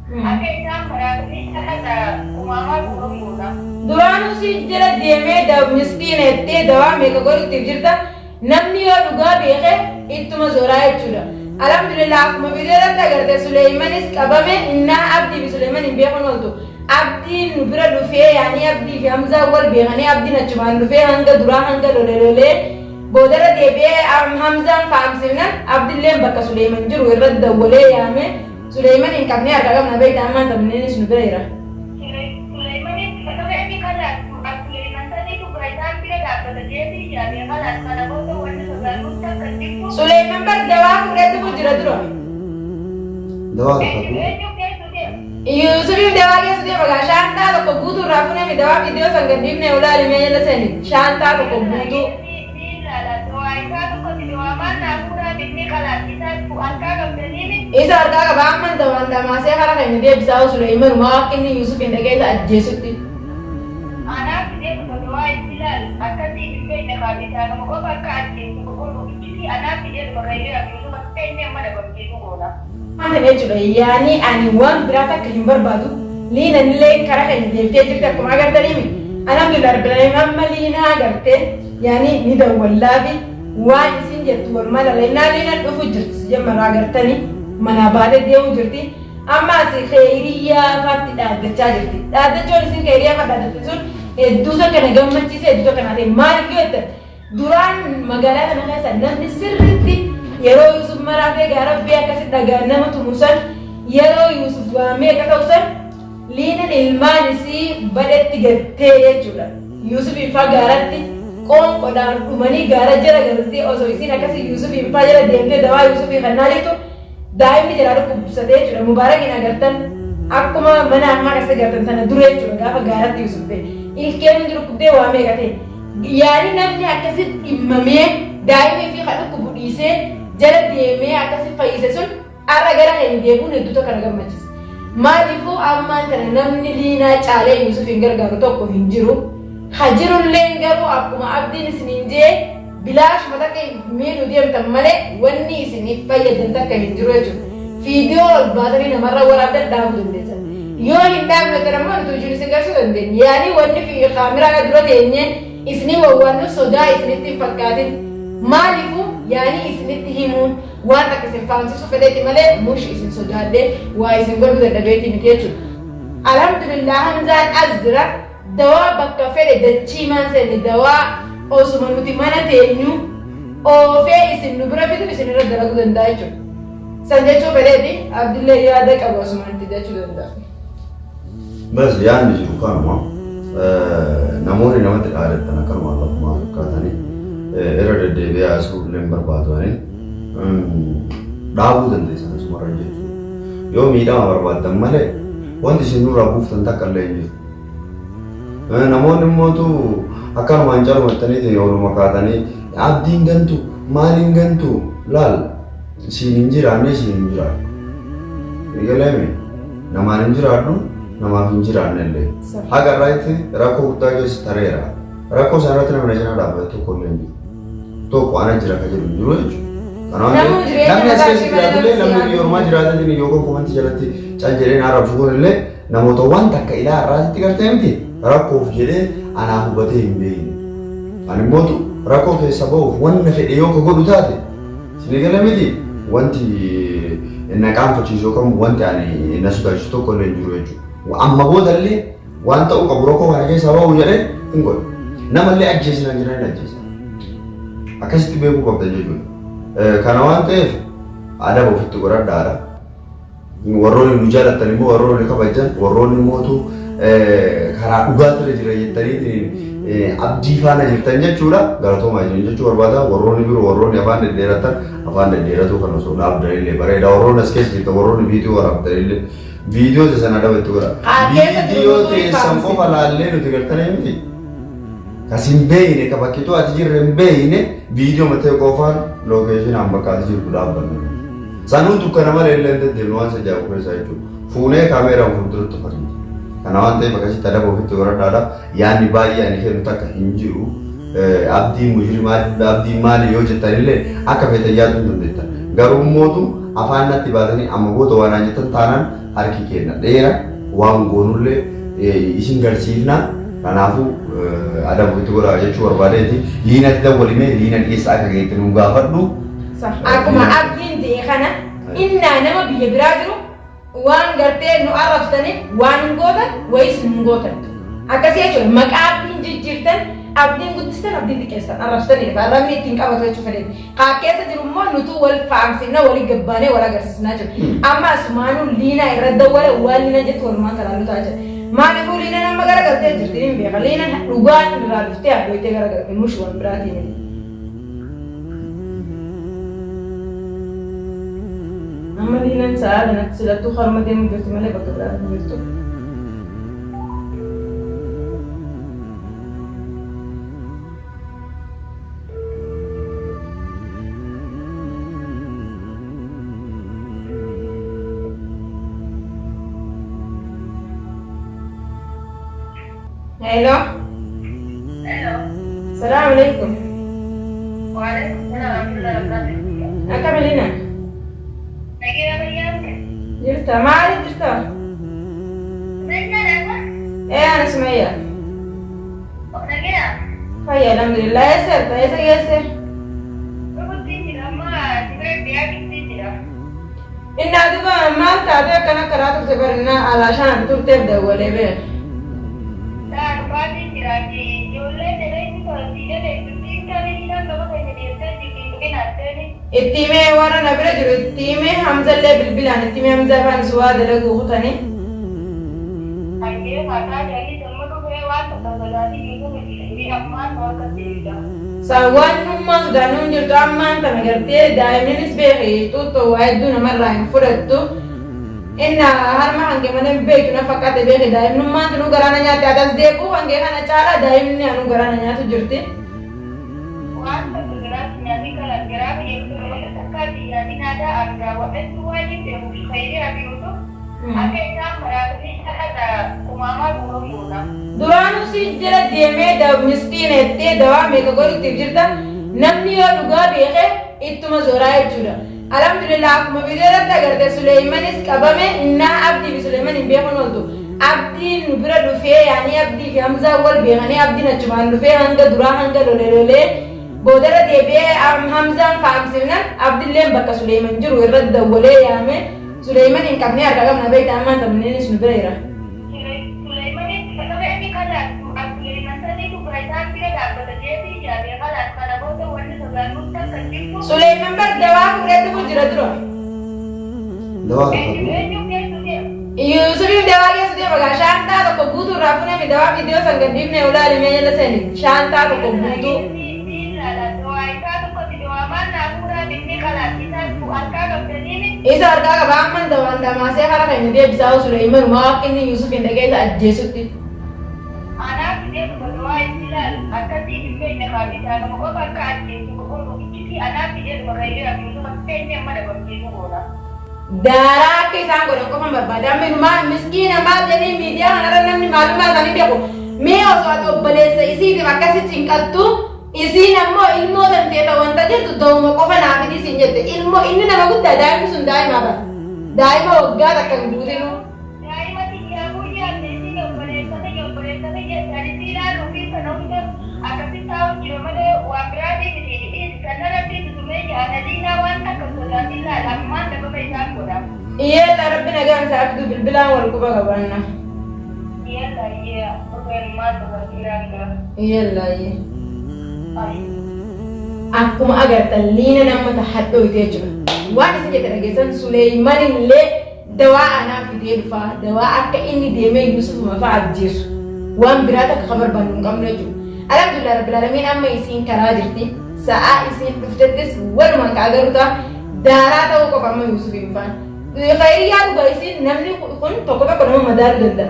Akka isaan baraatanii kadhata uumamaa gurgurudha. Duraan si jala deemee miskiina jettee dawaa meeqa godhutti jirta namni yoo dhugaa beekee ittuma zoraa jechuudha. Alhamdulillah akkuma bineelda agartee Suleymanis qabame innaa Abdii fi Suleyman hin beekun ooltu. Abdiin nu bira dhufee yaani Abdii fi Hamzaa wal beekanii Abdiin achumaan dhufee hanga duraa hanga lolee boodara deebi'ee Hamzaan faamsifnan Abdiilleen bakka Suleyman jiru irratti dawwalee yaame Suleyman hin qabnee harka qabna beektaa ammaan taphanneenis nu bira jira. Suleymanis bakka inni kadhatu Suleyman sadii dubara isaan bira dhaabbata jeetii yaadee kadhatu kana booda wanti sodaatutti akka jiru. Suleyman bar dawaa fudhatu jira dura. Dawaa Yusufif dawaa keessa deema gaa shaantaa tokko guutuu irraa fuunee dawaa viidiyoo san gadhiifne ulaalee mee jala seeni shaantaa tokko guutuu. Isa harkaa qaba amman dawaan damaasee kara keenya deebisaa Suleyman maa akka inni Yusuf hin dhageessa ajjeesutti. Anaaf deemu dawaa itti ilaal akkasii dhibee inni kaabisaa nama qofa akka ajjeesu qoqqooduu itti anaaf deemu bakka illee abiyyu bakka inni amma dabarjeetu goola. Maanta jechuudha yaani ani waan biraata akka hin barbaadu liinanillee kara keenya deebitee jirti akkuma agartaniimi. Alhamdulillah rabbil amma liinaa agartee yaani ni dawwallaafi waan isin jettu walumaa lalainaa liina dhufu jirti jammarraa agartanii manaa baatee deemu jirti. Amma asii kheyriyaa faatti dhaaddachaa jirti. Dhaaddachoon isin kheyriyaa faatti dhaaddatte sun hedduuta kana gammachiise hedduuta kana ta'e maaliif yoo jettan duraan magaalaa kana keessa namni sirriitti yeroo Yusuf maraatee gaarabbii akkasi dhagaan nama tumusan yeroo Yusuf waamee akka ta'usan liinan ilmaan isii badhetti gattee jechuudha. Yusuf infaa gaaratti qoonqodhaan dhumanii gaara jala galtee osoo isiin akkasi Yusuf infaa jala deemtee dawaa Yusuf kannaalitu daa'imni jala dhukkubsatee jechuudha. Mubaarakiin agartan akkuma mana ammaa akkasi agartan sana dura jechuudha gaafa gaaratti Yusuf ta'e. Ilkeen hundi dhukkubdee waamee gatee. Yaani namni akkasi dhimmamee daa'imni fi kan dhukkubu dhiisee jala deemee akkasi fayyise sun har'a gara keenya deebi'uun hedduuta kana gammachiisa. Maaliifuu ammaan kana namni liinaa caalee Yusuf hin gargaaru tokko hin jiru. Hajirullee garuu akkuma abdiin isiniin jee bilaashuma takka miidhuu deemtan malee wanni isiniif fayyadan takka hin jiru jechuudha. Fiidiyoo ol baatanii namarra waraabdan dhaabuu dandeessan. Yoo hin dhaabne ammoo nuti hojii isin garsuu dandeenya. Yaani wanni kaameraa dura teenyee isinii wawwaannu sodaa isinitti hin fakkaatin. Maaliifuu yaani isinitti himuun waan akka isin faamsisu fedhetti malee mush isin sodaadhee waa isin godhuu dadhabeetii miti jechuudha. Alhamdulillah Hamzaan Azra dawaa bakka fedhe dachii maan seenne dawaa osuma nuti mana teenyu oofee isin nu bira fidu isin irra dalaguu danda'a jechuudha. San jechuu fedheeti Abdillee yaada qabu osuma nuti jechuu danda'a. Bas yaadni jiru kanuma namoonni namatti dhaadatan akkanuma akkuma fakkaatanii irra deddeebi'aa asuullee barbaadanii dhaabuu dandeessan asumarra jechuudha. Yoo miidhama barbaaddan malee wanti isin nurraa buuftan takka illee hin jiru. Namoonni immootu akkanumaan calumattanii ooluma kaatanii abdiin gantu maaliin gantu laal siin hin jiraanne siin hin jiraadhu. Eegaleeme namaan hin jiraadhu namaaf hin jiraanne illee. Haga irratti rakkoo guddaa keessa tareera. Rakkoo isaa irratti namni jala dhaabbate tokko illee hin jiru. Tokko ana jira ka jedhu hin jiru jechuudha. Namni as keessa jiraatullee namni biyya ormaa jiraatan yoo gonkumanti jalatti cal jedheen arrabsu kun illee namoota waan takka ilaa irraatitti gartee miti rakkoof jedhee anaa hubatee hin beekne. Ani immootu rakkoo keessa ba'uuf wanna fedhe yoo ka godhu taate isin gala miti wanti na qaanfachiisu yookaan wanti ani na sodaachisu tokko illee hin jiru jechuudha. Amma booda illee waan ta'uu qabu rakkoo kana keessa ba'u jedhee hin godhu. Namallee ajjeesinaan jiran ajjeesa. Akkasitti beekuu qabda jechuudha. Kana waan ta'eef adaba ofitti godhadhaadha. Warroonni nu jaalatan immoo warroonni kabajan warroonni immootu karaa dhugaatirra jira jettanii abdii faana jirtan jechuudha. Galatoomaa jiran jechuu barbaada. Warroonni biroo warroonni afaan dhedheeratan afaan dhedheeratu kan osoo dhaabdan illee bareeda. Warroonni as keessa jirtan warroonni viidiyoo waraabdan illee viidiyoo sana adaba itti godha. Viidiyoo teessan qofa laallee nuti galtanii miti. Kasin beeyne ka bakkituu ati jirre hin beeyne viidiyoo matee qofaan lookeeshinaan bakka ati jirtu dhaabbanne. Sanuu dukkana malee illee deddeemnu waan sajaabu keessaa jechuudha. Fuunee kaameeraan fuulduratti fakkii. Kana waan ta'eef akkasitti adaba ofitti godhadhaadha. Yaadni baay'ee ani kennu takka hin jiru. Abdiin mujrimaa abdiin maali yoo jettan illee akka feetan yaaduu hin dandeettan. Garuu mootu afaan natti baatanii amma booda waan hojjetan taanaan harki kenna dheera waan goonullee isin garsiifna kanaafuu adabu itti godhaa jechuu barbaadeeti liinatti dawwalimee liina dhiyeessa akka geetti nu gaafadhu. Akkuma abdiin ta'e kana innaa nama biyya biraa jiru waan gartee nu arrabsaniif waan hin gootan wayis hin gootan akkasii jechuudha maqaa abdiin jijjiirtan abdiin guddistan abdiin xiqqeessan arrabsaniif arrabni ittiin qabatu jechuu fedheeti kaa keessa jiru immoo nutu wal faamsifna walii gabbaanee wal agarsiisnaa jiru amma asumaanuu liinaa irra dawwale waan liina jettu walumaan kanaan nutaa jira maaliifuu liina nama garagaltee jirti hin beeka liina dhugaan irraa dhuftee addooytee garagalte mush waan biraatiin amma liinan sa'a kanatti silattuu harma deemu jirti malee bakka biraatiin jirtu. Hello. Hello. Assalamualaikum. Waalaikumsalam warahmatullahi wabarakatuh. Akka Melina. Lagi apa yang? Jirta maali jirta? Sebentar apa? Ana Sumaya. Oh, lagi ya? Fayya alhamdulillah yasirta yasir. Betul tidak mah, tidak dia tidak. Inna duba maal taatee akkana karaa turte barina alaashaan turteef dawwalee beek. Dah, batin tidak di. Jualan jadi itu kalau tidak ada itu tinggal ini kan kalau saya jadi sedikit mungkin ada ni. Ittimee warra na bira jiru ittimee Hamzallee bilbilaan ittimee Hamzaa faan suwaa dalaguu kutanii. Akhirnya kata jadi semua tu lewat terjadi itu ini aman kalau tidak. Sawwan nummaan sudaanuun jirtu ammaan tana gartee daa'imnis beekii tuuttoo waa hedduu namarraa hin fudhattu. Inna harma hange mana beeku na fakkaate beeke daa'imnummaan tunu garaana nyaate adas deequu hange kana caala daa'imni anu garaana nyaatu jirti. Waan tergerak nyati kalau gerak itu sekali jadi nada agak waktu wajib yang saya habis itu. Akhirnya merasa ada kumama burung burung. Duraanuu si jala deemee miskiina ettee dawaa meeqa godhutti jirta namni yoo dhugaa beeke ittuma zoraa jechuudha. Alhamdulillah akkuma bidirratti agarte Suleymanis qabame innaa Abdii fi Suleyman hin beekun ooltu. Abdiin nu bira dhufee yaani Abdii fi Hamzaa wal beekanii Abdiin achumaan dhufee hanga duraa hanga lolee boodara deebi'ee Hamzaan faamsifnan Abdiilleen bakka Suleyman jiru irratti dawwalee yaame Suleyman hin qabnee harka qabna beektaa ammaan tammeenis nu bira jira. Suleyman ini kalau ini kalau Suleyman tadi itu berasal dia dapat jadi jadi kalau bodoh wanita sebelah muka kecil. Suleyman bar dawaa fuudhee dhufu jira dura. Dawaa Yusufiif dawaa keessa deema gaa shaantaa tokko guutuu irraa fuudhame dawaa viidiyoo san gadhiifnee ulaalimee jala seeni shaantaa tokko guutuu. Isa harkaa qaba amman dawaan damaasee hara keenya deebisaa Suleyman maa inni Yusuf hin dhagee ajjeesutti. Anak dia berdoa istilah akan dipimpin dengan kita kalau bakal ajjeesu kalau iki anak dia berkaitan dengan itu makanya mana begitu orang. Daaraa akka isaan godhan qofan barbaada amminumaa miskiina maal jedhanii miidiyaa kanarra namni maalummaa isaanii beeku mee osoo ati obboleessa isiitiif akkasi cinqattu isiin ammoo ilmoo danteeta wanta jettu ta'uma qofa naafiti isin jette ilmoo inni nama guddaa daa'imni sun daa'ima bara daa'ima waggaa takka hin guutinu. Daa'ima xiyyaa guyyaa teessii obboleessa jedhanii siidaa dhufii sana hunda akkasitti taa'u jira malee waan biraatii miti kanarratti tumee jaalladhiinaa waan akka sodaatillaa lammaan dababa isaan godha. Iyyeella rabbi nagaan isaa fiduu bilbilaan wal quba qabanna. Iyyeella iyyee dhugeenumaa tajaajilaa jira. Iyyeella iyyee. Akkuma agartan liina namoota hadhooytee jira. Waan isa jette dhageessan Suleyman illee dawaa anaaf fidee dhufaa dawaa akka inni deemee Yusuf mafaa ajjeesu waan biraa takka ka barbaannu hin qabnu jechuudha. Alhamdulillah rabbil alamin amma isiin karaa jirti sa'aa isiin dhuftettis walumaan ka agarru ta'a daaraa ta'uu qofa amma Yusuf hin faan. Khayriyaa dhugaa isiin namni kun tokko tokko nama madaaluu danda'a.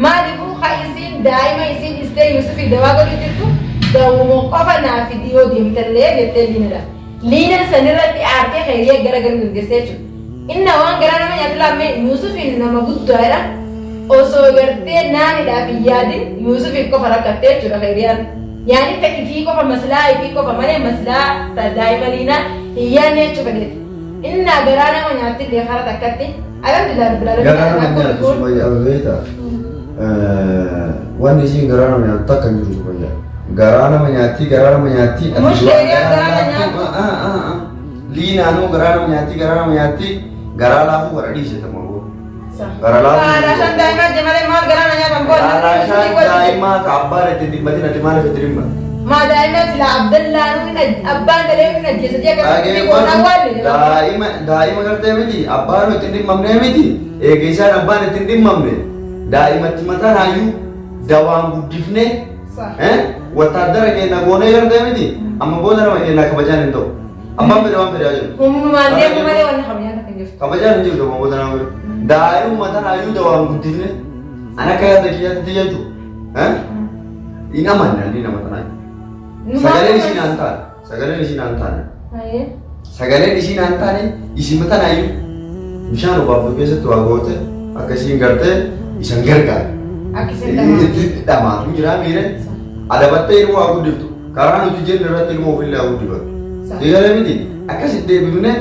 Maaliifuu haa isiin daa'ima isiin istee Yusuf dawaa godhu jirtu dawuma qofa naa fidiyoo deemtallee jettee liinadha. Liina sanirratti aartee khayriyaa garagaruu dandeessee jechuudha. Inna waan garaa nama nyaatu laammee Yuusufin nama guddaadha. Osoo gartee naanidhaaf hin yaadin Yuusufiif qofa rakkattee jechuudha khayriyaan. Yaani ta'ifii qofa maslaa ifii qofa malee maslaa daa'ima liinaa hin yaadne jechuudha. إن جرانا من يعطي اللي خارج أكتي الحمد لله رب العالمين Garana namanya tu supaya berbeda. Wan isi garana menyatakan dulu supaya. Garana menyati. مش كده جرانا نعم Lina anu garana menyati. Garala aku beradi sih temanku. صح Garala. عشان دائما جمال ما جرانا نعم بقول Alasan daima kabar itu tiba-tiba nanti mana diterima. ما دائما في عبد الله إنه أبان تلاقيه إنه جسدي كذا يقول أول daima kerja miti. Abban itu tindim mamne miti. Kisah abban itu tindim mamne. Daima timatan ayu dawang budifne. صح Watadara ke nagone kerja miti. Amma bona nama ke nak kabajan itu. Amma berdua aja. هم ما عندهم ما لهم خميان تكنجف Kabajan itu dong bona nama. Daima matan ayu dawang budifne. Anak kaya dia tu. Ina mana ina matan ayu. Sagalee isiin aantaan. Sagaleen isiin aantaan isin matan ayu bishaan obaafuu keessatti waa goote akkasiin gartee isan gargaara. Akkasiin dhamaatu. Dhamaatu jira miire adabattee ilmoo haa guddiftu karaa nuti jennu irratti ilmoo ofillee haa guddifatu. Eegalee miti akkasitti deebifne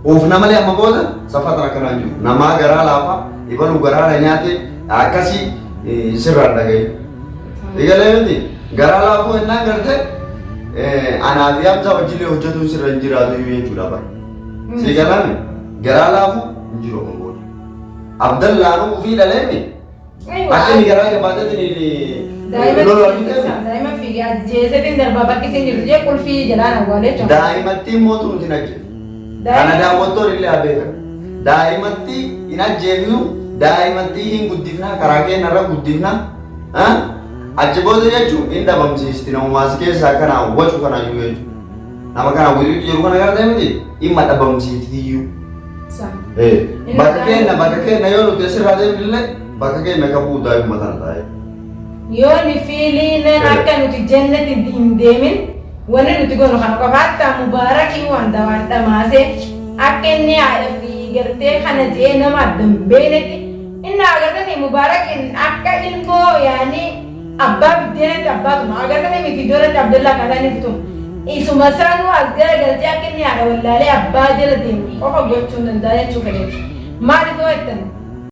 oofna malee amma booda safatan akkanaan jiru namaa garaa laafa ibaluu garaa nyaate akkasii sirraan dhagaye. Eegalee miti garaa laafuu ennaa gartee anaaf yaamsa wajjin hojjetu sirra hin jiraatu jechuudha bara. Seegalame garaa laafuu hin jiru amma booda. Abdallaanuu ofii dhaleemi akka inni garaa jabaateetiin daa'ima fi ajjeesetiin darbaa bakki isin jirtu jee qulfii jalaan awwaalee jira. Daa'imatti mootu nuti hin ajjeesu. Kana daawwattoon illee abeeka. Daa'imatti hin ajjeefnu daa'imatti hin guddifna karaa keenyarra guddifna. Achi booda jechuun hin dhabamsiisti namumaas keessaa kana wacu kana iyyuu jechuudha. Nama kana waliin jiru kana gartee miti dhimma dhabamsiifti iyyuu. Bakka keenya yoo nuti asirraa deemnillee bakka keenya qabuu daa'imma tana taa'e. Yoo ni fiiliin akka nuti jannati hin deemin wanni nuti goonu kana qofa hatta mubaarakii wanta waan dhamaasee akka inni haadha fi gartee kana jee nama addan beenetti inni agartanii mubaarakiin akka ilmoo yaani abbaa biddeenatti abbaatuma agartanii miti iddootti abdallaa kaasaan ibtum isuma saanuu as gara galtee akka inni haadha wallaalee abbaa jala deemu qofa gochuun danda'a jechuu fedheeti maaliif yoo jettan